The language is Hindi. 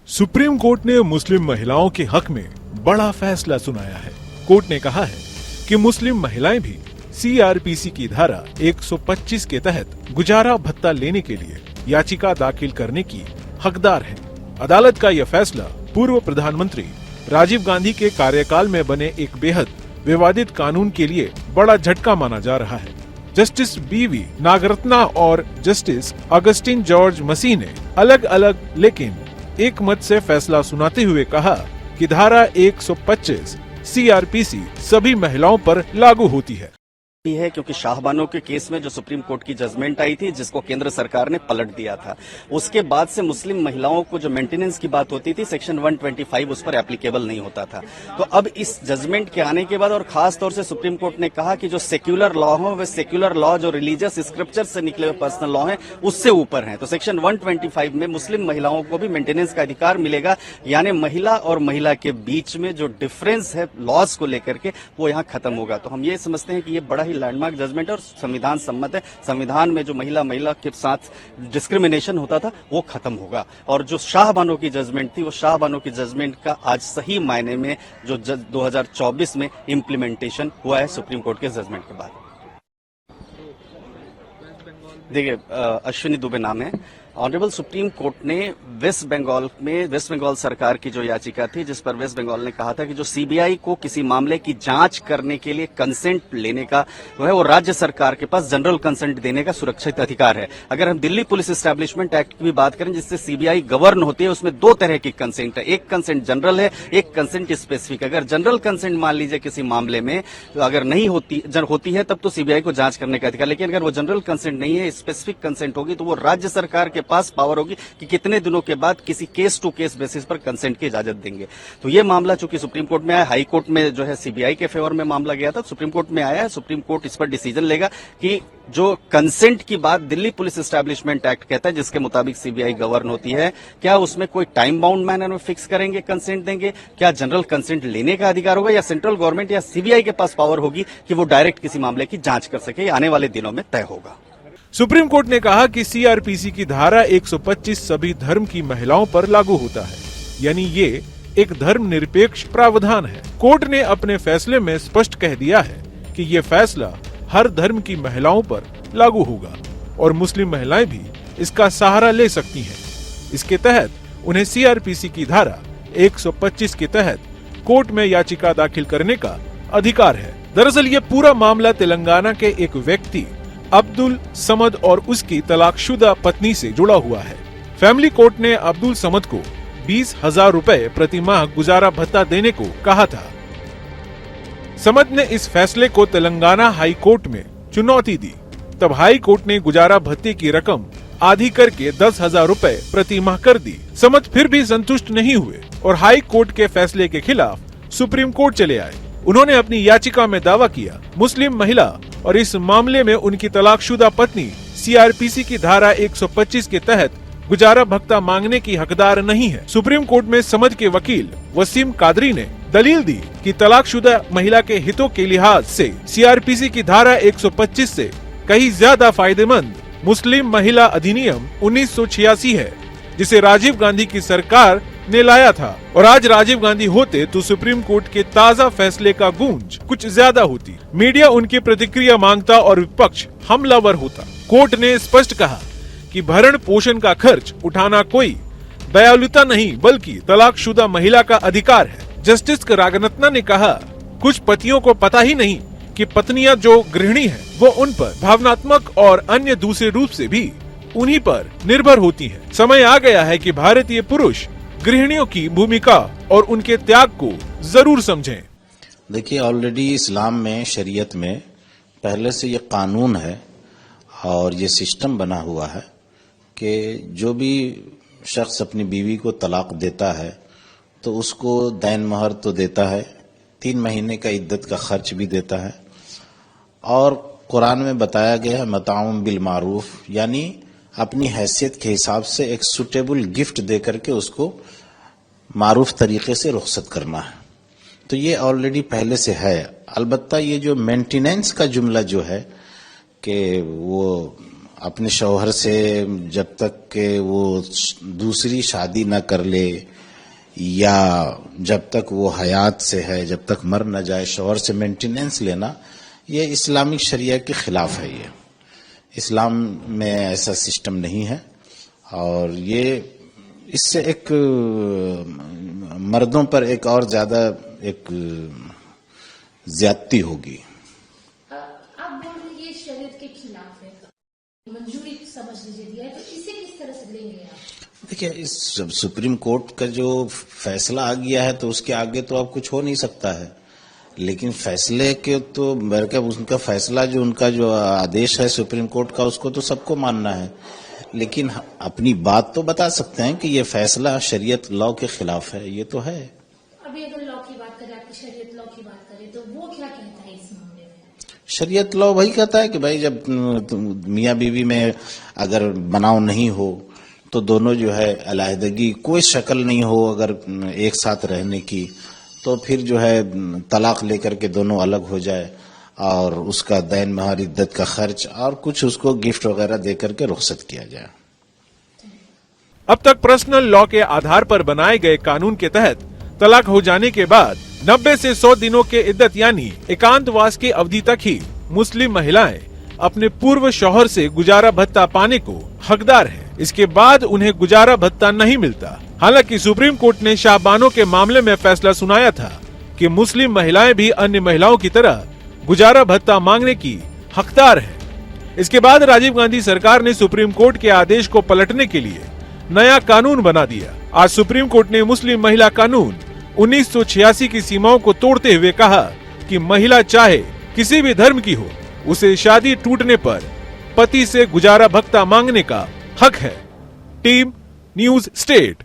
सुप्रीम कोर्ट ने मुस्लिम महिलाओं के हक में बड़ा फैसला सुनाया है। कोर्ट ने कहा है कि मुस्लिम महिलाएं भी सीआरपीसी की धारा 125 के तहत गुजारा भत्ता लेने के लिए याचिका दाखिल करने की हकदार हैं। अदालत का यह फैसला पूर्व प्रधानमंत्री राजीव गांधी के कार्यकाल में बने एक बेहद विवादित कानून के लिए बड़ा झटका माना जा रहा है। जस्टिस बीवी नागरत्ना और जस्टिस अगस्टिन जॉर्ज मसीह ने अलग अलग लेकिन एक मत से फैसला सुनाते हुए कहा कि धारा 125 सीआरपीसी सभी महिलाओं पर लागू होती है। है क्योंकि शाहबानो के केस में जो सुप्रीम कोर्ट की जजमेंट आई थी जिसको केंद्र सरकार ने पलट दिया था, उसके बाद से मुस्लिम महिलाओं को जो मेंटेनेंस की बात होती थी सेक्शन 125 उस पर एप्लीकेबल नहीं होता था। तो अब इस जजमेंट के आने के बाद और खास तौर से सुप्रीम कोर्ट ने कहा कि जो सेक्युलर लॉ हो वे सेक्युलर लॉ जो रिलीजियस स्क्रिप्चर से निकले हुए पर्सनल लॉ है उससे ऊपर है। तो सेक्शन 125 में मुस्लिम महिलाओं को भी मेंटेनेंस का अधिकार मिलेगा, यानी महिला और महिला के बीच में जो डिफरेंस है लॉज को लेकर के वो यहाँ खत्म होगा। तो हम ये समझते हैं कि ये बड़ा ही लैंडमार्क जजमेंट और संविधान सम्मत है। संविधान में जो महिला के साथ डिस्क्रिमिनेशन होता था वो खत्म होगा और जो शाहबानो की जजमेंट थी वो शाहबानो की जजमेंट का आज सही मायने में जो 2024 में इम्प्लीमेंटेशन हुआ है सुप्रीम कोर्ट के जजमेंट के बाद। देखिए, अश्विनी दुबे नाम है। ऑनरेबल सुप्रीम कोर्ट ने वेस्ट बंगाल सरकार की जो याचिका थी जिस पर वेस्ट बंगाल ने कहा था कि जो सीबीआई को किसी मामले की जांच करने के लिए कंसेंट लेने का वो राज्य सरकार के पास जनरल कंसेंट देने का सुरक्षित अधिकार है। अगर हम दिल्ली पुलिस एस्टैब्लिशमेंट एक्ट की भी बात करें जिससे सीबीआई गवर्न होती है, उसमें दो तरह की कंसेंट है, एक कंसेंट जनरल है, एक कंसेंट स्पेसिफिक। अगर जनरल कंसेंट मान लीजिए किसी मामले में अगर नहीं होती है तब तो सीबीआई को जांच करने का अधिकार, लेकिन अगर वो जनरल कंसेंट नहीं है, स्पेसिफिक कंसेंट होगी तो वो राज्य सरकार के पास पावर होगी कि कितने दिनों के बाद किसी केस टू केस बेसिस पर कंसेंट की इजाजत देंगे। तो ये मामला चूंकि सुप्रीम कोर्ट में आया, हाई कोर्ट में जो है सीबीआई के फेवर में मामला गया था, सुप्रीम कोर्ट में आया है। सुप्रीम कोर्ट इस पर डिसीजन लेगा कि जो कंसेंट की बात दिल्ली पुलिस एस्टैब्लिशमेंट एक्ट कहता है जिसके मुताबिक सीबीआई गवर्न होती है, क्या उसमें कोई टाइम बाउंड मैनर में फिक्स करेंगे, कंसेंट देंगे, क्या जनरल कंसेंट लेने का अधिकार होगा या सेंट्रल गवर्नमेंट या सीबीआई के पास पावर होगी कि वो डायरेक्ट किसी मामले की जांच कर सके, आने वाले दिनों में तय होगा। सुप्रीम कोर्ट ने कहा कि सीआरपीसी की धारा 125 सभी धर्म की महिलाओं पर लागू होता है, यानी ये एक धर्मनिरपेक्ष प्रावधान है। कोर्ट ने अपने फैसले में स्पष्ट कह दिया है कि ये फैसला हर धर्म की महिलाओं पर लागू होगा और मुस्लिम महिलाएं भी इसका सहारा ले सकती हैं। इसके तहत उन्हें सीआरपीसी की धारा 125 के तहत कोर्ट में याचिका दाखिल करने का अधिकार है। दरअसल ये पूरा मामला तेलंगाना के एक व्यक्ति अब्दुल समद और उसकी तलाकशुदा पत्नी से जुड़ा हुआ है। फैमिली कोर्ट ने अब्दुल समद को 20,000 रुपए प्रति माह गुजारा भत्ता देने को कहा था। समद ने इस फैसले को तेलंगाना हाई कोर्ट में चुनौती दी। तब हाई कोर्ट ने गुजारा भत्ते की रकम आधी करके 10,000 रुपए प्रति माह कर दी। समद फिर भी संतुष्ट नहीं हुए और हाई कोर्ट के फैसले के खिलाफ सुप्रीम कोर्ट चले आए। उन्होंने अपनी याचिका में दावा किया मुस्लिम महिला और इस मामले में उनकी तलाकशुदा पत्नी सीआरपीसी की धारा 125 के तहत गुजारा भत्ता मांगने की हकदार नहीं है। सुप्रीम कोर्ट में समद के वकील वसीम कादरी ने दलील दी कि तलाकशुदा महिला के हितों के लिहाज से सीआरपीसी की धारा 125 से कहीं ज्यादा फायदेमंद मुस्लिम महिला अधिनियम 1986 है, जिसे राजीव गांधी की सरकार ने लाया था। और आज राजीव गांधी होते तो सुप्रीम कोर्ट के ताज़ा फैसले का गूंज कुछ ज्यादा होती, मीडिया उनकी प्रतिक्रिया मांगता और विपक्ष हमलावर होता। कोर्ट ने स्पष्ट कहा कि भरण पोषण का खर्च उठाना कोई दयालुता नहीं बल्कि तलाकशुदा महिला का अधिकार है। जस्टिस रागरत्ना ने कहा कुछ पतियों को पता ही नहीं कि पत्नियां जो गृहिणी है वो उन पर भावनात्मक और अन्य दूसरे रूप से भी उन्हीं पर निर्भर होती हैं। समय आ गया है कि भारतीय पुरुष गृहिणियों की भूमिका और उनके त्याग को जरूर समझें। देखिए, ऑलरेडी इस्लाम में, शरीयत में पहले से ये कानून है और ये सिस्टम बना हुआ है कि जो भी शख्स अपनी बीवी को तलाक देता है तो उसको दैन महर तो देता है, 3 महीने का इद्दत का खर्च भी देता है और कुरान में बताया गया है मताउम बिल मारूफ, यानी अपनी हैसियत के हिसाब से एक सुटेबल गिफ्ट दे करके उसको मारूफ तरीके से रुखसत करना है। तो ये ऑलरेडी पहले से है। अलबत्ता ये जो मेंटेनेंस का जुमला जो है कि वो अपने शौहर से जब तक के वो दूसरी शादी न कर ले या जब तक वो हयात से है, जब तक मर न जाए, शौहर से मेंटेनेंस लेना, ये इस्लामिक शरिया के खिलाफ है। ये इस्लाम में ऐसा सिस्टम नहीं है और ये इससे एक मर्दों पर एक और ज्यादा एक ज्यादती होगी। आप बोल रहे ये शरीयत के खिलाफ है, मंजूरी समझ लीजिए दिया है, तो इसे किस तरह से लेंगे आप? देखिए, इस सुप्रीम कोर्ट का जो फैसला आ गया है तो उसके आगे तो अब कुछ हो नहीं सकता है, लेकिन फैसले के तो उनका फैसला जो उनका जो आदेश है सुप्रीम कोर्ट का, उसको तो सबको मानना है, लेकिन अपनी बात तो बता सकते हैं कि ये फैसला शरीयत लॉ के खिलाफ है, ये तो है। अभी अगर लॉ की बात करें, आपकी शरीयत लॉ की बात करें, तो वो क्या कहता है इस मामले में? शरीयत लॉ वही कहता है कि भाई जब मियाँ बीवी में अगर बनाव नहीं हो तो दोनों जो है अलहदगी, कोई शक्ल नहीं हो अगर एक साथ रहने की, तो फिर जो है तलाक लेकर के दोनों अलग हो जाए और उसका दैन महार इद्दत का खर्च और कुछ उसको गिफ्ट वगैरह दे करके रुखसत किया जाए। अब तक पर्सनल लॉ के आधार पर बनाए गए कानून के तहत तलाक हो जाने के बाद 90 से 100 दिनों के इद्दत यानी एकांतवास की अवधि तक ही मुस्लिम महिलाएं अपने पूर्व शौहर से गुजारा भत्ता पाने को हकदार है। इसके बाद उन्हें गुजारा भत्ता नहीं मिलता। हालांकि सुप्रीम कोर्ट ने शाहबानों के मामले में फैसला सुनाया था कि मुस्लिम महिलाएं भी अन्य महिलाओं की तरह गुजारा भत्ता मांगने की हकदार है। इसके बाद राजीव गांधी सरकार ने सुप्रीम कोर्ट के आदेश को पलटने के लिए नया कानून बना दिया। आज सुप्रीम कोर्ट ने मुस्लिम महिला कानून 1986 की सीमाओं को तोड़ते हुए कहा कि महिला चाहे किसी भी धर्म की हो, उसे शादी टूटने पर पति से गुजारा भत्ता मांगने का हक है। Team news state.